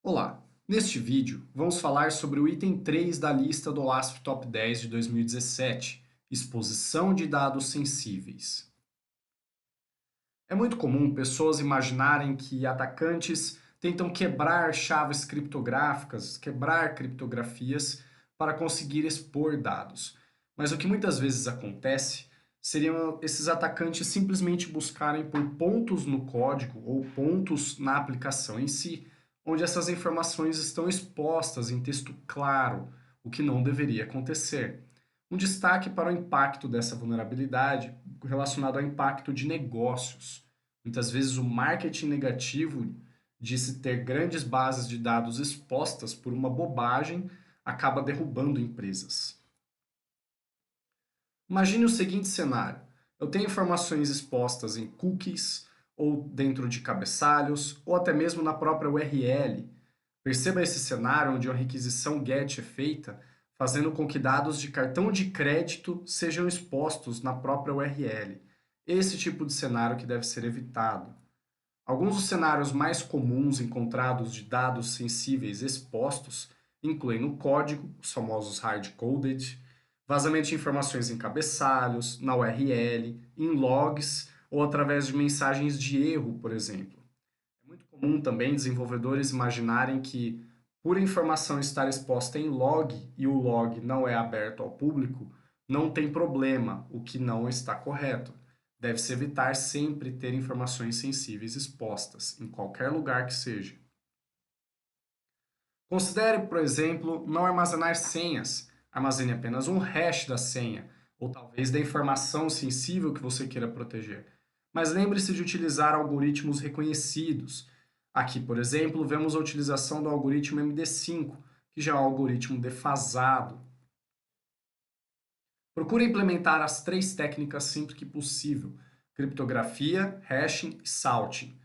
Olá! Neste vídeo, vamos falar sobre o item 3 da lista do OASP Top 10 de 2017, exposição de dados sensíveis. É muito comum pessoas imaginarem que atacantes tentam quebrar chaves criptográficas, quebrar criptografias para conseguir expor dados. Mas o que muitas vezes acontece seriam esses atacantes simplesmente buscarem por pontos no código ou pontos na aplicação em si, onde essas informações estão expostas em texto claro, o que não deveria acontecer. Um destaque para o impacto dessa vulnerabilidade relacionado ao impacto de negócios. Muitas vezes o marketing negativo de se ter grandes bases de dados expostas por uma bobagem acaba derrubando empresas. Imagine o seguinte cenário: eu tenho informações expostas em cookies, ou dentro de cabeçalhos, ou até mesmo na própria URL. Perceba esse cenário onde a requisição GET é feita, fazendo com que dados de cartão de crédito sejam expostos na própria URL. Esse tipo de cenário que deve ser evitado. Alguns dos cenários mais comuns encontrados de dados sensíveis expostos incluem no código, os famosos hard-coded, vazamento de informações em cabeçalhos, na URL, em logs ou através de mensagens de erro, por exemplo. É muito comum também desenvolvedores imaginarem que, por a informação estar exposta em log e o log não é aberto ao público, não tem problema, o que não está correto. Deve-se evitar sempre ter informações sensíveis expostas, em qualquer lugar que seja. Considere, por exemplo, não armazenar senhas. Armazene apenas um hash da senha, ou talvez da informação sensível que você queira proteger. Mas lembre-se de utilizar algoritmos reconhecidos. Aqui, por exemplo, vemos a utilização do algoritmo MD5, que já é um algoritmo defasado. Procure implementar as três técnicas sempre que possível: criptografia, hashing e salting.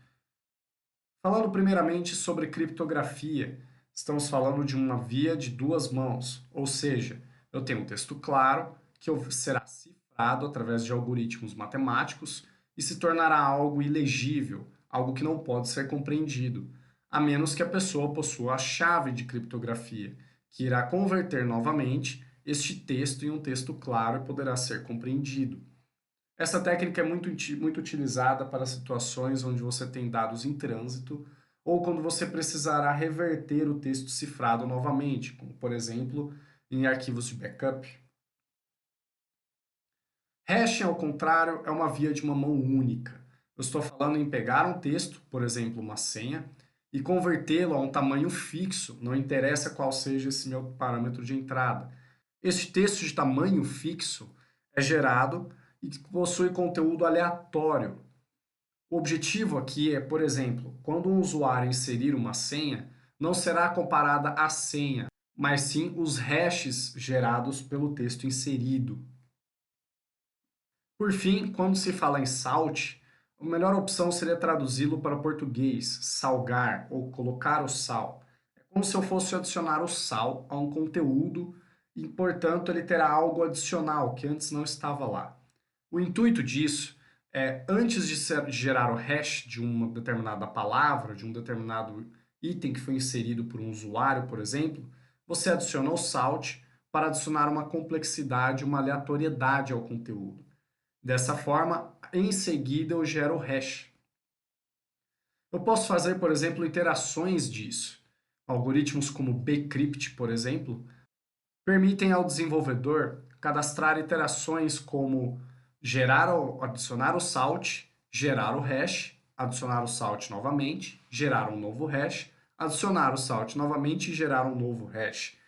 Falando primeiramente sobre criptografia, estamos falando de uma via de duas mãos, ou seja, eu tenho um texto claro que será cifrado através de algoritmos matemáticos e se tornará algo ilegível, algo que não pode ser compreendido, a menos que a pessoa possua a chave de criptografia, que irá converter novamente este texto em um texto claro e poderá ser compreendido. Essa técnica é muito utilizada para situações onde você tem dados em trânsito ou quando você precisará reverter o texto cifrado novamente, como por exemplo em arquivos de backup. Hashing, ao contrário, é uma via de uma mão única. Eu estou falando em pegar um texto, por exemplo, uma senha, e convertê-lo a um tamanho fixo, não interessa qual seja esse meu parâmetro de entrada. Este texto de tamanho fixo é gerado e possui conteúdo aleatório. O objetivo aqui é, por exemplo, quando um usuário inserir uma senha, não será comparada a senha, mas sim os hashes gerados pelo texto inserido. Por fim, quando se fala em salt, a melhor opção seria traduzi-lo para português, salgar ou colocar o sal. É como se eu fosse adicionar o sal a um conteúdo e, portanto, ele terá algo adicional que antes não estava lá. O intuito disso é, antes de gerar o hash de uma determinada palavra, de um determinado item que foi inserido por um usuário, por exemplo, você adiciona o salt para adicionar uma complexidade, uma aleatoriedade ao conteúdo. Dessa forma, em seguida eu gero o hash. Eu posso fazer, por exemplo, iterações disso. Algoritmos como bcrypt, por exemplo, permitem ao desenvolvedor cadastrar iterações como adicionar o salt, gerar o hash, adicionar o salt novamente, gerar um novo hash, adicionar o salt novamente e gerar um novo hash.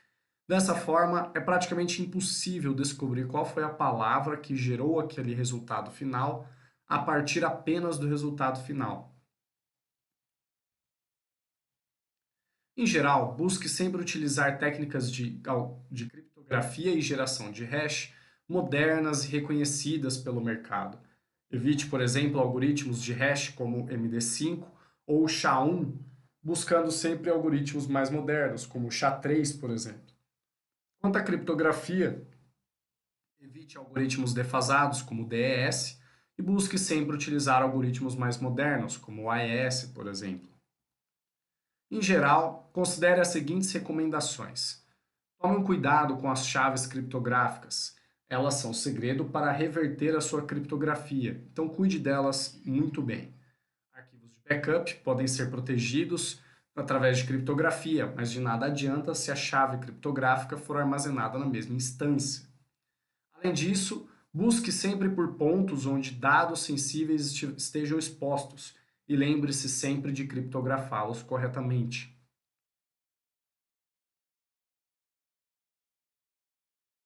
Dessa forma, é praticamente impossível descobrir qual foi a palavra que gerou aquele resultado final a partir apenas do resultado final. Em geral, busque sempre utilizar técnicas de criptografia e geração de hash modernas e reconhecidas pelo mercado. Evite, por exemplo, algoritmos de hash como MD5 ou SHA-1, buscando sempre algoritmos mais modernos, como o SHA-3, por exemplo. Quanto à criptografia, evite algoritmos defasados, como o DES, e busque sempre utilizar algoritmos mais modernos, como o AES, por exemplo. Em geral, considere as seguintes recomendações. Tome um cuidado com as chaves criptográficas. Elas são segredo para reverter a sua criptografia, então cuide delas muito bem. Arquivos de backup podem ser protegidos através de criptografia, mas de nada adianta se a chave criptográfica for armazenada na mesma instância. Além disso, busque sempre por pontos onde dados sensíveis estejam expostos e lembre-se sempre de criptografá-los corretamente.